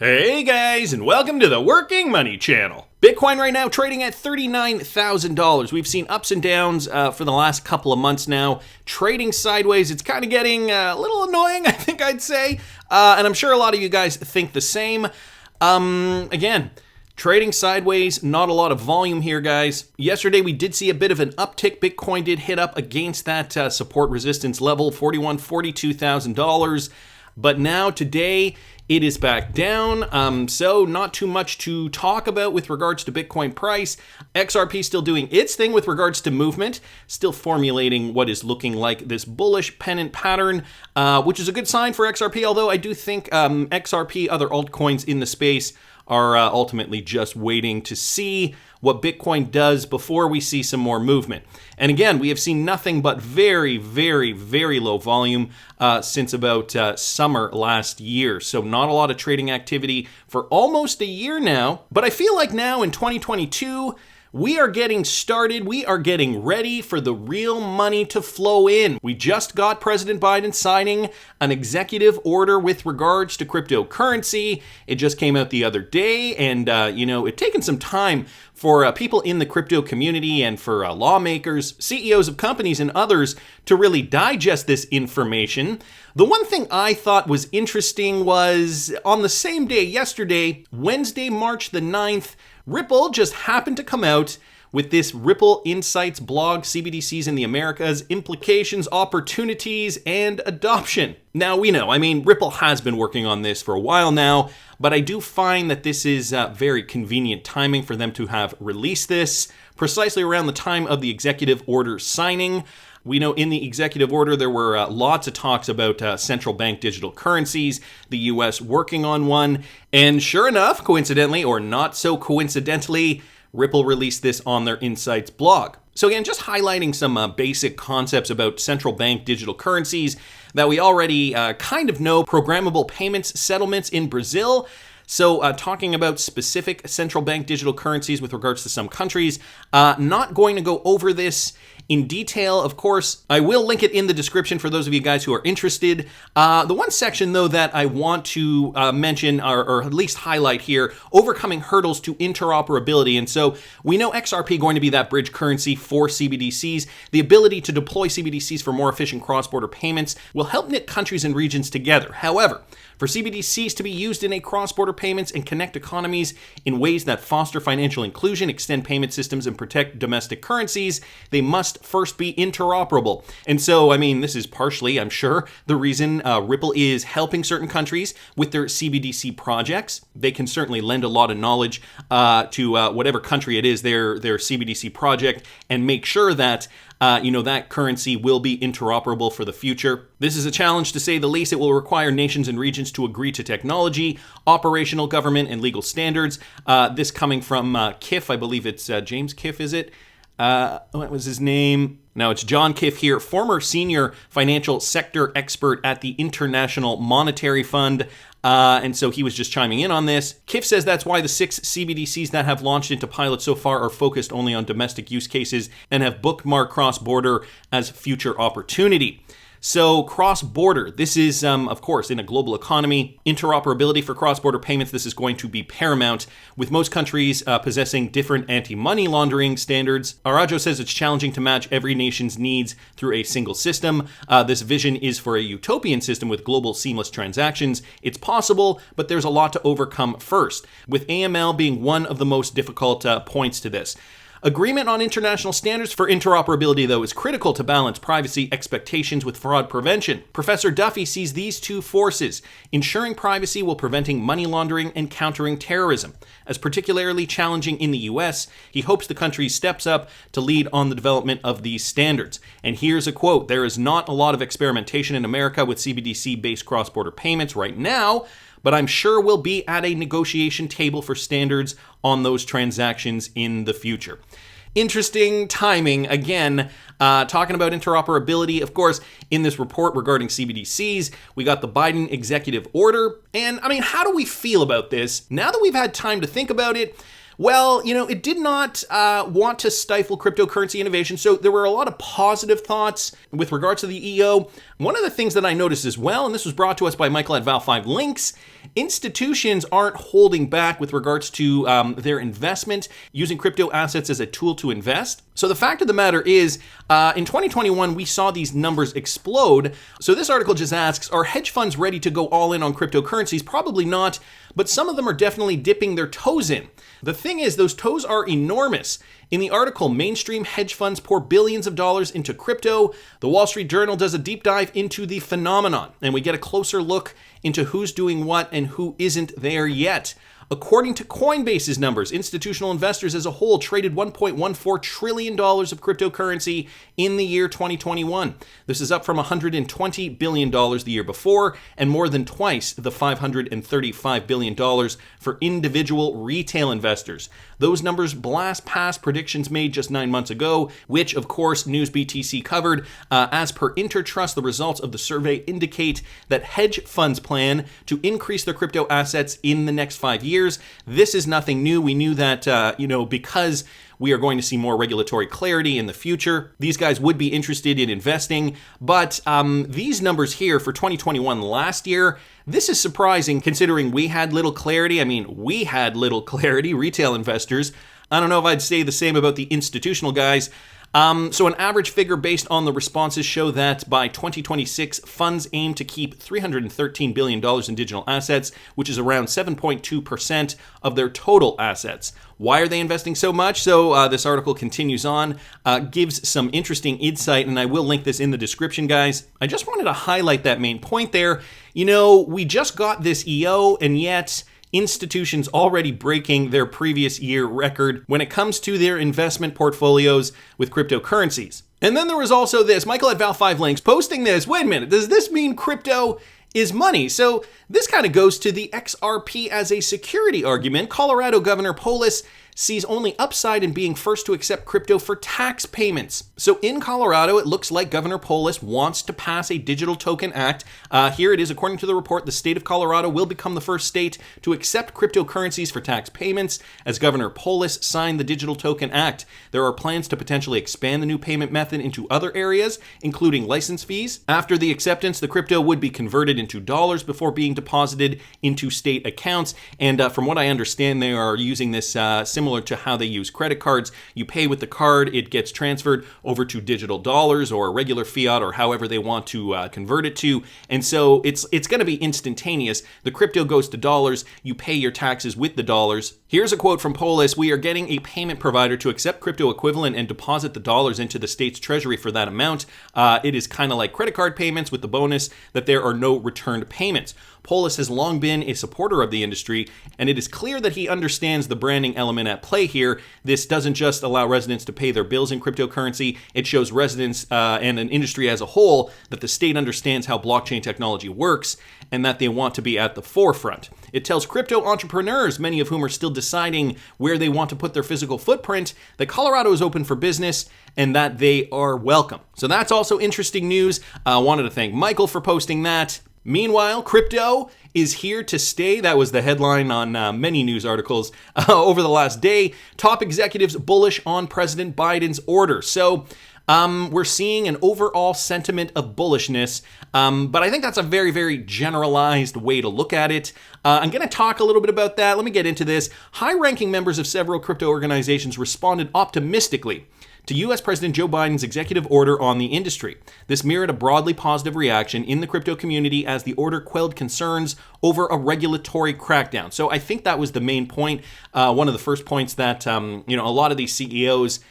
Hey guys, and welcome to the Working Money Channel. Bitcoin right now trading at $39,000. We've seen ups and downs for the last couple of months now. Trading sideways, it's kind of getting a little annoying, I think I'd say. And I'm sure a lot of you guys think the same. Again, trading sideways, not a lot of volume here, guys. Yesterday, we did see a bit of an uptick. Bitcoin did hit up against that support resistance level, $42,000. But now today, it is back down, so not too much to talk about with regards to Bitcoin price. XRP still doing its thing with regards to movement, still formulating what is looking like this bullish pennant pattern, which is a good sign for XRP, although I do think XRP, other altcoins in the space, are ultimately just waiting to see what Bitcoin does before we see some more movement. And again, we have seen nothing but very, very, very low volume since about summer last year. So not a lot of trading activity for almost a year now. But I feel like now in 2022, we are getting started. We are getting ready for the real money to flow in. We just got President Biden signing an executive order with regards to cryptocurrency. It just came out the other day, and it's taken some time for people in the crypto community and for lawmakers, CEOs of companies, and others to really digest this information. The one thing I thought was interesting was on the same day yesterday, Wednesday, March the 9th, Ripple just happened to come out with this Ripple Insights blog, CBDCs in the Americas, implications, opportunities, and adoption. Now, we know, Ripple has been working on this for a while now, but I do find that this is very convenient timing for them to have released this precisely around the time of the executive order signing. We know in the executive order there were lots of talks about central bank digital currencies, the US working on one, and sure enough, coincidentally or not so coincidentally, Ripple released this on their Insights blog. So again, just highlighting some basic concepts about central bank digital currencies that we already kind of know, programmable payments settlements in Brazil. So talking about specific central bank digital currencies with regards to some countries, not going to go over this in detail, of course. I will link it in the description for those of you guys who are interested. The one section, though, that I want to mention or at least highlight here, overcoming hurdles to interoperability. And so we know XRP going to be that bridge currency for CBDCs. The ability to deploy CBDCs for more efficient cross-border payments will help knit countries and regions together. However, for CBDCs to be used in a cross-border payments and connect economies in ways that foster financial inclusion, extend payment systems, and protect domestic currencies, they must first be interoperable. And so, this is partially, I'm sure, the reason Ripple is helping certain countries with their CBDC projects. They can certainly lend a lot of knowledge to whatever country it is, their CBDC project, and make sure that that currency will be interoperable for the future. This is a challenge to say the least. It will require nations and regions to agree to technology, operational government, and legal standards. This coming from Kiff, I believe it's James Kiff, is it? What was his name? No, it's John Kiff here, former senior financial sector expert at the International Monetary Fund. And so he was just chiming in on this. Kiff says that's why the 6 CBDCs that have launched into pilot so far are focused only on domestic use cases and have bookmarked cross-border as future opportunity. So cross-border, this is, of course, in a global economy, interoperability for cross-border payments, this is going to be paramount, with most countries possessing different anti-money laundering standards. Arajo says it's challenging to match every nation's needs through a single system. This vision is for a utopian system with global seamless transactions. It's possible, but there's a lot to overcome first, with AML being one of the most difficult points to this. Agreement on international standards for interoperability, though, is critical to balance privacy expectations with fraud prevention. Professor Duffy sees these two forces, ensuring privacy while preventing money laundering and countering terrorism, as particularly challenging in the US. He hopes the country steps up to lead on the development of these standards. And here's a quote: "There is not a lot of experimentation in America with CBDC-based cross-border payments right now, but I'm sure we'll be at a negotiation table for standards on those transactions in the future." Interesting timing, again, talking about interoperability. Of course, in this report regarding CBDCs, we got the Biden executive order. And how do we feel about this? Now that we've had time to think about it, Well, it did not want to stifle cryptocurrency innovation. So there were a lot of positive thoughts with regards to the EO. One of the things that I noticed as well, and this was brought to us by Michael at Val5 Links, institutions aren't holding back with regards to their investment using crypto assets as a tool to invest. So the fact of the matter is, in 2021, we saw these numbers explode. So this article just asks, are hedge funds ready to go all in on cryptocurrencies? Probably not, but some of them are definitely dipping their toes in. The thing is, those toes are enormous. In the article, mainstream hedge funds pour billions of dollars into crypto. The Wall Street Journal does a deep dive into the phenomenon, and we get a closer look into who's doing what and who isn't there yet. According to Coinbase's numbers, institutional investors as a whole traded $1.14 trillion of cryptocurrency in the year 2021. This is up from $120 billion the year before, and more than twice the $535 billion for individual retail investors. Those numbers blast past predictions made just 9 months ago, which, of course, NewsBTC covered. As per Intertrust, the results of the survey indicate that hedge funds plan to increase their crypto assets in the next 5 years. This is nothing new. We knew that, because we are going to see more regulatory clarity in the future, these guys would be interested in investing. But these numbers here for 2021 last year, this is surprising considering we had little clarity. We had little clarity, retail investors. I don't know if I'd say the same about the institutional guys. So an average figure based on the responses show that by 2026, funds aim to keep $313 billion in digital assets, which is around 7.2% of their total assets. Why are they investing so much? So this article continues on, gives some interesting insight, and I will link this in the description, guys. I just wanted to highlight that main point there. We just got this EO, and yet institutions already breaking their previous year record when it comes to their investment portfolios with cryptocurrencies. And then there was also this, Michael at Val5 Links posting this, wait a minute, does this mean crypto is money? So this kind of goes to the XRP as a security argument. Colorado Governor Polis sees only upside in being first to accept crypto for tax payments. So in Colorado, it looks like Governor Polis wants to pass a digital token act. Here it is, according to the report, the state of Colorado will become the first state to accept cryptocurrencies for tax payments as Governor Polis signed the digital token act. There are plans to potentially expand the new payment method into other areas, including license fees. After the acceptance, the crypto would be converted into dollars before being deposited into state accounts. And from what I understand, they are using this similar to how they use credit cards. You pay with the card, it gets transferred over to digital dollars or regular fiat or however they want to convert it to. And so it's going to be instantaneous. The crypto goes to dollars, you pay your taxes with the dollars. Here's a quote from Polis: "We are getting a payment provider to accept crypto equivalent and deposit the dollars into the state's treasury for that amount. It is kind of like credit card payments with the bonus that there are no returned payments." Polis has long been a supporter of the industry, and it is clear that he understands the branding element at play here. This doesn't just allow residents to pay their bills in cryptocurrency, it shows residents and an industry as a whole that the state understands how blockchain technology works and that they want to be at the forefront. It tells crypto entrepreneurs, many of whom are still deciding where they want to put their physical footprint, that Colorado is open for business and that they are welcome. So that's also interesting news. I wanted to thank Michael for posting that. Meanwhile, crypto is here to stay. That was the headline on many news articles over the last day. Top executives bullish on President Biden's order. So we're seeing an overall sentiment of bullishness, but I think that's a very, very generalized way to look at it. I'm going to talk a little bit about that. Let me get into this. High-ranking members of several crypto organizations responded optimistically to U.S. President Joe Biden's executive order on the industry. This mirrored a broadly positive reaction in the crypto community as the order quelled concerns over a regulatory crackdown. So I think that was the main point, one of the first points that a lot of these CEOs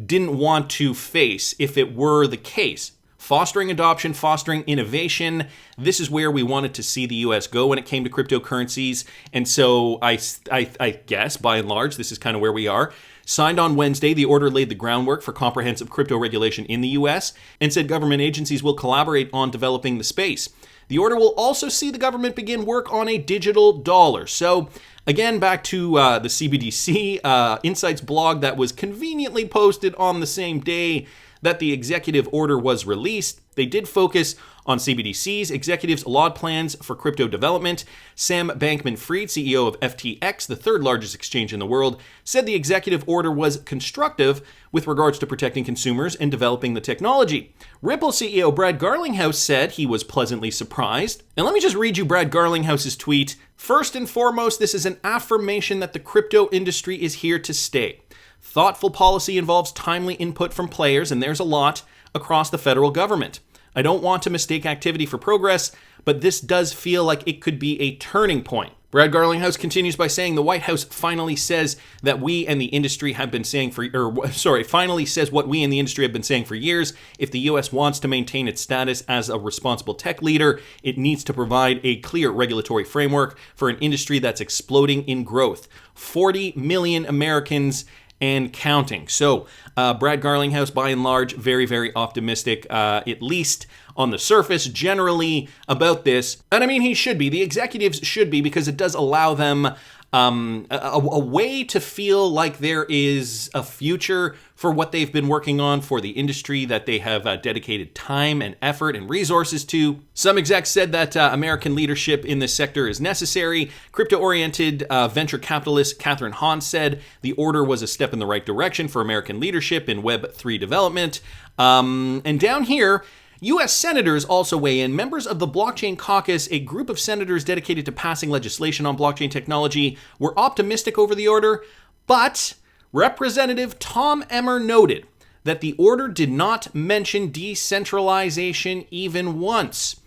didn't want to face if it were the case. Fostering adoption, fostering innovation. This is where we wanted to see the U.S. go when it came to cryptocurrencies. And so I guess, by and large, this is kind of where we are. Signed on Wednesday, the order laid the groundwork for comprehensive crypto regulation in the U.S. and said government agencies will collaborate on developing the space. The order will also see the government begin work on a digital dollar. So again, back to the CBDC Insights blog that was conveniently posted on the same day that the executive order was released. They did focus on CBDCs. Executives laud plans for crypto development. Sam Bankman-Fried, CEO of FTX, the third largest exchange in the world, said the executive order was constructive with regards to protecting consumers and developing the technology. Ripple CEO Brad Garlinghouse said he was pleasantly surprised. And let me just read you Brad Garlinghouse's tweet. First and foremost, this is an affirmation that the crypto industry is here to stay. Thoughtful policy involves timely input from players, and there's a lot across the federal government. I don't want to mistake activity for progress, but this does feel like it could be a turning point. Brad Garlinghouse continues by saying the White House finally says that we and the industry have been saying finally says what we in the industry have been saying for years. If the U.S. wants to maintain its status as a responsible tech leader, it needs to provide a clear regulatory framework for an industry that's exploding in growth. 40 million Americans and counting. So Brad Garlinghouse, by and large, very, very optimistic, at least on the surface, generally about this. And I mean, he should be. The executives should be, because it does allow them a way to feel like there is a future for what they've been working on for the industry that they have dedicated time and effort and resources to. Some execs said that American leadership in this sector is necessary. Crypto-oriented venture capitalist Catherine Hahn said the order was a step in the right direction for American leadership in Web3 development. And down here, U.S. senators also weigh in. Members of the Blockchain Caucus, a group of senators dedicated to passing legislation on blockchain technology, were optimistic over the order, but Representative Tom Emmer noted that the order did not mention decentralization even once.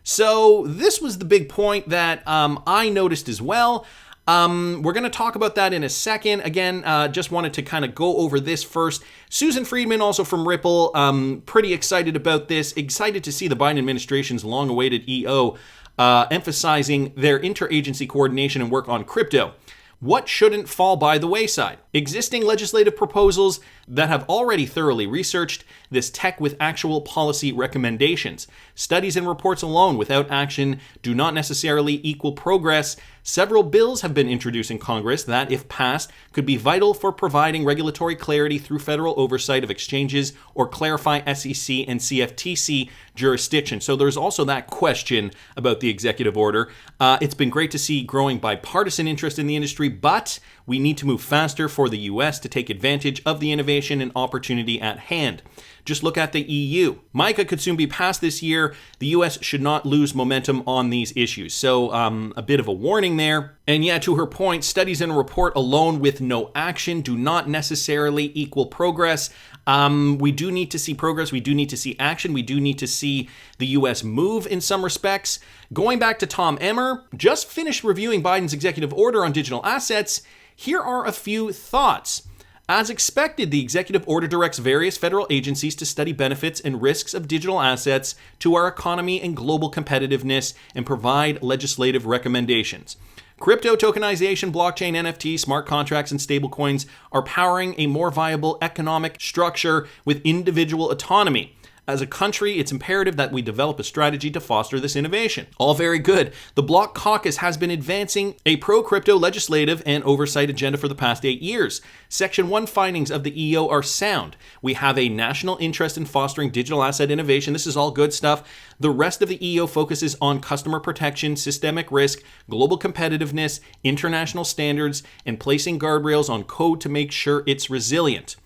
So this was the big point that I noticed as well. We're going to talk about that in a second. Again, just wanted to kind of go over this first. Susan Friedman, also from Ripple, pretty excited about this. Excited to see the Biden administration's long-awaited EO emphasizing their interagency coordination and work on crypto. What shouldn't fall by the wayside? Existing legislative proposals that have already thoroughly researched this tech with actual policy recommendations. Studies and reports alone without action do not necessarily equal progress. Several bills have been introduced in Congress that, if passed, could be vital for providing regulatory clarity through federal oversight of exchanges or clarify SEC and CFTC jurisdiction. So there's also that question about the executive order. It's been great to see growing bipartisan interest in the industry, but we need to move faster for the U.S. to take advantage of the innovation and opportunity at hand. Just look at the EU. MiCA could soon be passed this year. The U.S. should not lose momentum on these issues. So a bit of a warning there. And yeah, to her point, studies and a report alone with no action do not necessarily equal progress. We do need to see progress. We do need to see action. We do need to see the U.S. move in some respects. Going back to Tom Emmer, just finished reviewing Biden's executive order on digital assets. Here are a few thoughts. As expected, the executive order directs various federal agencies to study benefits and risks of digital assets to our economy and global competitiveness and provide legislative recommendations. Crypto tokenization, blockchain, NFT, smart contracts, and stablecoins are powering a more viable economic structure with individual autonomy. As a country, it's imperative that we develop a strategy to foster this innovation. All very good. The Block Caucus has been advancing a pro-crypto legislative and oversight agenda for the past 8 years. Section 1 findings of the EO are sound. We have a national interest in fostering digital asset innovation. This is all good stuff. The rest of the EO focuses on customer protection, systemic risk, global competitiveness, international standards, and placing guardrails on code to make sure it's resilient.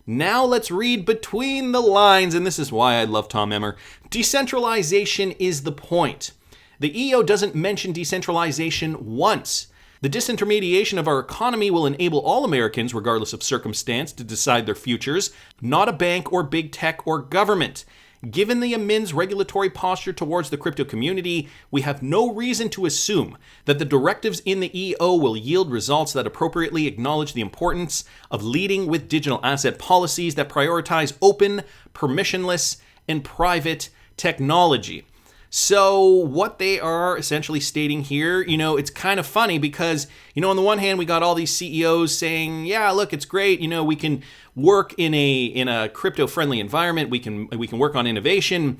Now let's read between the lines, and this is why I love Tom Emmer. Decentralization is the point. The EO doesn't mention decentralization once. The disintermediation of our economy will enable all Americans, regardless of circumstance, to decide their futures, not a bank or big tech or government. Given the Amin's regulatory posture towards the crypto community, we have no reason to assume that the directives in the EO will yield results that appropriately acknowledge the importance of leading with digital asset policies that prioritize open, permissionless, and private technology. So what they are essentially stating here, it's kind of funny because, on the one hand, we got all these CEOs saying, yeah, look, it's great. We can work in a crypto-friendly environment. We can work on innovation.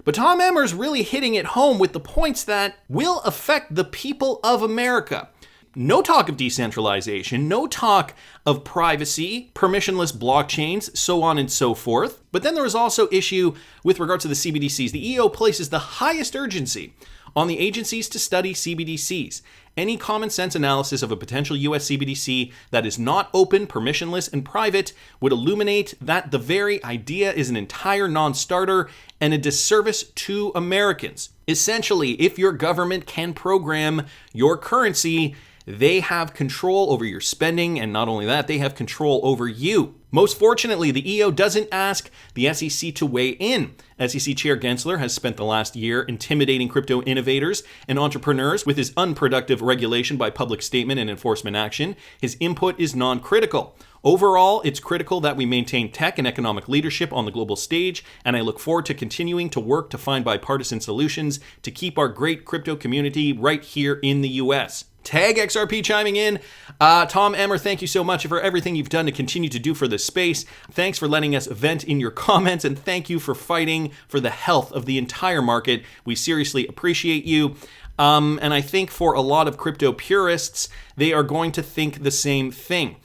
But Tom Emmer's really hitting it home with the points that will affect the people of America. No talk of decentralization, no talk of privacy, permissionless blockchains, so on and so forth. But then there was also issue with regards to the CBDCs. The EO places the highest urgency on the agencies to study CBDCs. Any common sense analysis of a potential US CBDC that is not open, permissionless, and private would illuminate that the very idea is an entire non-starter and a disservice to Americans. Essentially, if your government can program your currency, they have control over your spending, and not only that, they have control over you. Most fortunately, the EO doesn't ask the SEC to weigh in. SEC Chair Gensler has spent the last year intimidating crypto innovators and entrepreneurs with his unproductive regulation by public statement and enforcement action. His input is non-critical. Overall, it's critical that we maintain tech and economic leadership on the global stage, and I look forward to continuing to work to find bipartisan solutions to keep our great crypto community right here in the US. Tag XRP chiming in. Tom Emmer, thank you so much for everything you've done to continue to do for this space. Thanks for letting us vent in your comments, and thank you for fighting for the health of the entire market. We seriously appreciate you. And I think for a lot of crypto purists, they are going to think the same thing.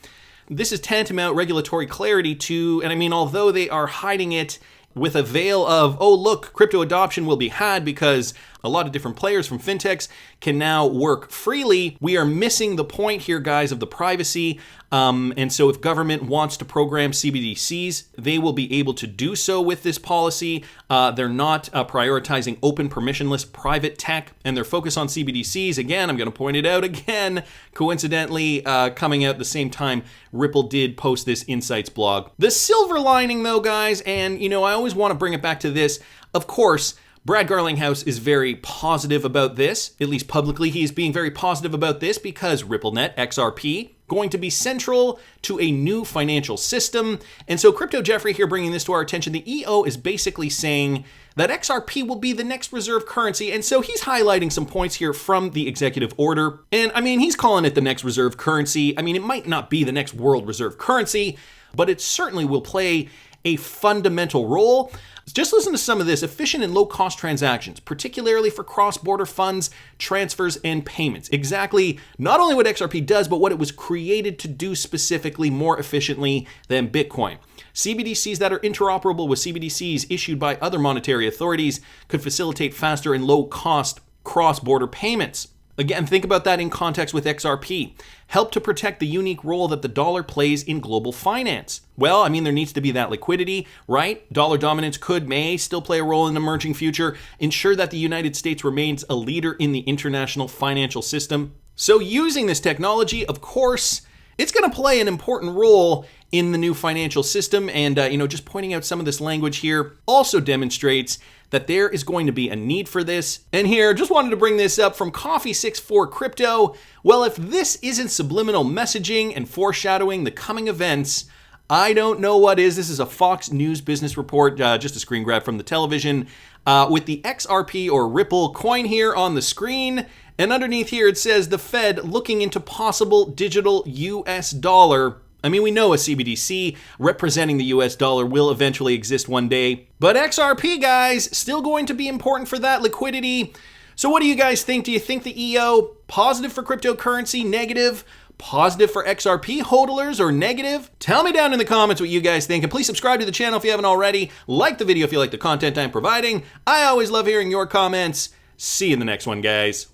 This is tantamount regulatory clarity to, and I mean, although they are hiding it with a veil of, oh, look, crypto adoption will be had because a lot of different players from fintechs can now work freely. We are missing the point here, guys, of the privacy. And so if government wants to program CBDCs, they will be able to do so with this policy. They're not prioritizing open, permissionless, private tech, and their focus on CBDCs, again, I'm going to point it out again, coincidentally coming out the same time Ripple did post this Insights blog. The silver lining, though, guys, and, you know, I always want to bring it back to this, of course, Brad Garlinghouse is very positive about this. At least publicly, he is being very positive about this because RippleNet, XRP, going to be central to a new financial system. And so Crypto Jeffrey here bringing this to our attention. The EO is basically saying that XRP will be the next reserve currency. And so he's highlighting some points here from the executive order. And I mean, he's calling it the next reserve currency. I mean, it might not be the next world reserve currency, but it certainly will play a fundamental role. Just listen to some of this. Efficient and low-cost transactions, particularly for cross-border funds, transfers, and payments. Exactly not only what XRP does, but what it was created to do specifically more efficiently than Bitcoin. CBDCs that are interoperable with CBDCs issued by other monetary authorities could facilitate faster and low-cost cross-border payments. Again, think about that in context with XRP. Help to protect the unique role that the dollar plays in global finance. Well, I mean, there needs to be that liquidity, right? Dollar dominance may still play a role in the emerging future. Ensure that the United States remains a leader in the international financial system. So using this technology, of course, it's going to play an important role in the new financial system. And, just pointing out some of this language here also demonstrates that there is going to be a need for this. And here, just wanted to bring this up from Coffee64 Crypto. Well, if this isn't subliminal messaging and foreshadowing the coming events, I don't know what is. This is a Fox News business report, just a screen grab from the television, with the XRP or Ripple coin here on the screen. And underneath here, it says the Fed looking into possible digital US dollar. I mean, we know a CBDC representing the US dollar will eventually exist one day. But XRP, guys, still going to be important for that liquidity. So what do you guys think? Do you think the EO positive for cryptocurrency, negative? Positive for XRP hodlers, or negative? Tell me down in the comments what you guys think, and please subscribe to the channel if you haven't already. Like the video if you like the content I'm providing. I always love hearing your comments. See you in the next one, guys.